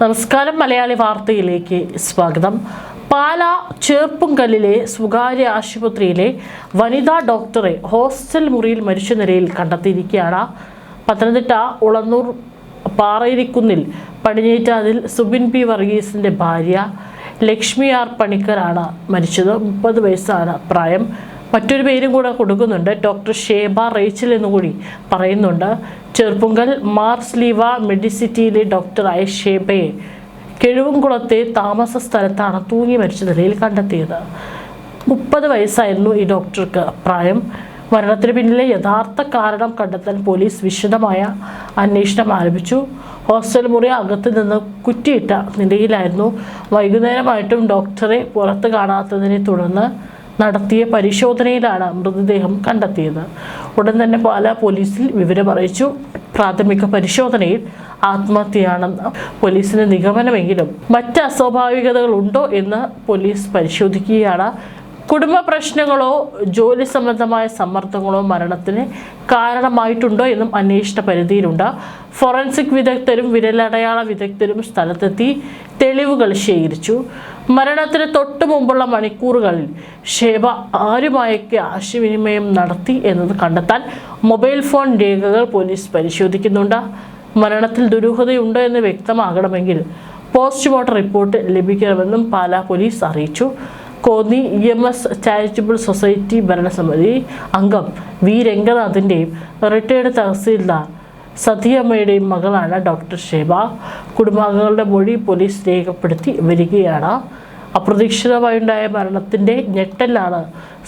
നമസ്കാരം. മലയാളി വാർത്തയിലേക്ക് സ്വാഗതം. പാലാ ചേർപ്പുംകല്ലിലെ സ്വകാര്യ ആശുപത്രിയിലെ വനിതാ ഡോക്ടറെ ഹോസ്റ്റൽ മുറിയിൽ മരിച്ച നിലയിൽ കണ്ടെത്തിയിരിക്കുകയാണ്. പത്തനംതിട്ട ഉളന്നൂർ പാറയിരിക്കുന്നിൽ പടിഞ്ഞേറ്റാതിൽ സുബിൻ പി വർഗീസിന്റെ ഭാര്യ ലക്ഷ്മി ആർ പണിക്കരാണ് മരിച്ചത്. 30 വയസ്സാണ് പ്രായം. മറ്റൊരു പേരും കൂടെ കൊടുക്കുന്നുണ്ട്. ഡോക്ടർ ഷേബ റേച്ചൽ എന്നുകൂടി പറയുന്നുണ്ട്. ചെറുപ്പുങ്കൽ മാർസ് ലീവ മെഡിസിറ്റിയിലെ ഡോക്ടറായ ഷേബയെ കിഴുവംകുളത്തെ താമസ സ്ഥലത്താണ് തൂങ്ങി മരിച്ച നിലയിൽ കണ്ടെത്തിയത്. 30 വയസ്സായിരുന്നു ഈ ഡോക്ടർക്ക് പ്രായം. മരണത്തിന് പിന്നിലെ യഥാർത്ഥ കാരണം കണ്ടെത്താൻ പോലീസ് വിശദമായ അന്വേഷണം ആരംഭിച്ചു. ഹോസ്റ്റൽ മുറി അകത്ത് നിന്ന് കുറ്റിയിട്ട നിലയിലായിരുന്നു. വൈകുന്നേരമായിട്ടും ഡോക്ടറെ പുറത്ത് കാണാത്തതിനെ തുടർന്ന് നടത്തിയ പരിശോധനയിലാണ് മൃതദേഹം കണ്ടെത്തിയത്. ഉടൻ തന്നെ പാലാ പോലീസിൽ വിവരമറിയിച്ചു. പ്രാഥമിക പരിശോധനയിൽ ആത്മഹത്യയാണെന്ന് പോലീസിന് നിഗമനമെങ്കിലും മറ്റ് അസ്വാഭാവികതകൾ ഉണ്ടോ എന്ന് പോലീസ് പരിശോധിക്കുകയാണ്. കുടുംബ പ്രശ്നങ്ങളോ ജോലി സംബന്ധമായ സമ്മർദ്ദങ്ങളോ മരണത്തിന് കാരണമായിട്ടുണ്ടോ എന്നും അന്വേഷണ പരിധിയിലുണ്ട്. ഫോറൻസിക് വിദഗ്ധരും വിരലടയാള വിദഗ്ധരും സ്ഥലത്തെത്തി തെളിവുകൾ ശേഖരിച്ചു. മരണത്തിന് തൊട്ടു മുമ്പുള്ള മണിക്കൂറുകളിൽ ഷേബ ആരുമായൊക്കെ ആശയവിനിമയം നടത്തി എന്നത് കണ്ടെത്താൻ മൊബൈൽ ഫോൺ രേഖകൾ പോലീസ് പരിശോധിക്കുന്നുണ്ട്. മരണത്തിൽ ദുരൂഹതയുണ്ടോ എന്ന് വ്യക്തമാകണമെങ്കിൽ പോസ്റ്റ്മോർട്ടം റിപ്പോർട്ട് ലഭിക്കണമെന്നും പാലാ പോലീസ് അറിയിച്ചു. കോന്നി EMS ചാരിറ്റബിൾ സൊസൈറ്റി ഭരണസമിതി അംഗം വി രംഗനാഥിൻ്റെയും റിട്ടയർഡ് തഹസീൽദാർ സതിയമ്മയുടെയും മകളാണ് ഡോക്ടർ ഷേബ. കുടുംബാംഗങ്ങളുടെ മൊഴി പോലീസ് രേഖപ്പെടുത്തി വരികയാണ്. അപ്രതീക്ഷിതമായുണ്ടായ മരണത്തിൻ്റെ ഞെട്ടലാണ്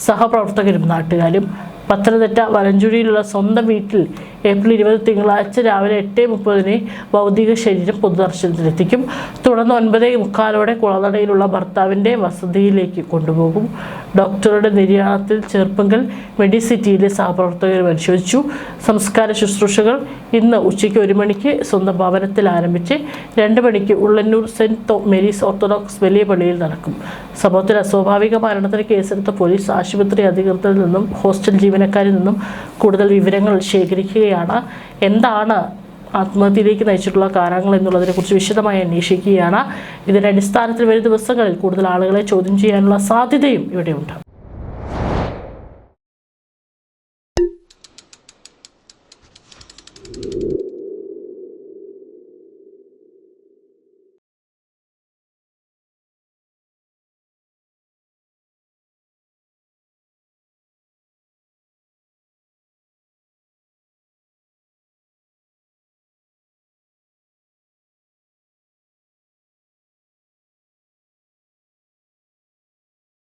സഹപ്രവർത്തകരും നാട്ടുകാരും. പത്തനംതിട്ട വലഞ്ചുഴിയിലുള്ള സ്വന്തം വീട്ടിൽ ഏപ്രിൽ 20 തിങ്കളാഴ്ച രാവിലെ 8:30 ഭൗതിക ശരീരം പൊതുദർശനത്തിലെത്തിക്കും. തുടർന്ന് 9:45 കുളനടയിലുള്ള ഭർത്താവിൻ്റെ വസതിയിലേക്ക് കൊണ്ടുപോകും. ഡോക്ടറുടെ നിര്യാണത്തിൽ ചെറുപ്പുങ്കൽ മെഡിസിറ്റിയിലെ സഹപ്രവർത്തകർ പരിശോധിച്ചു. സംസ്കാര ശുശ്രൂഷകൾ ഇന്ന് ഉച്ചയ്ക്ക് 1 മണിക്ക് സ്വന്തം ഭവനത്തിൽ ആരംഭിച്ച് 2 മണിക്ക് ഉള്ളന്നൂർ സെന്റ് മേരീസ് ഓർത്തഡോക്സ് വലിയ പള്ളിയിൽ നടക്കും. സംഭവത്തിൽ അസ്വാഭാവിക മരണത്തിന് കേസെടുത്ത പോലീസ് ആശുപത്രി അധികൃതരിൽ നിന്നും ഹോസ്റ്റൽ ജീവനക്കാരിൽ നിന്നും കൂടുതൽ വിവരങ്ങൾ ശേഖരിക്കുകയാണ്. എന്താണ് ആത്മഹത്യയിലേക്ക് നയിച്ചിട്ടുള്ള കാരണങ്ങൾ എന്നുള്ളതിനെക്കുറിച്ച് വിശദമായി അന്വേഷിക്കുകയാണ്. ഇതിൻ്റെ അടിസ്ഥാനത്തിൽ വരും ദിവസങ്ങളിൽ കൂടുതൽ ആളുകളെ ചോദ്യം ചെയ്യാനുള്ള സാധ്യതയും ഇവിടെയുണ്ട്.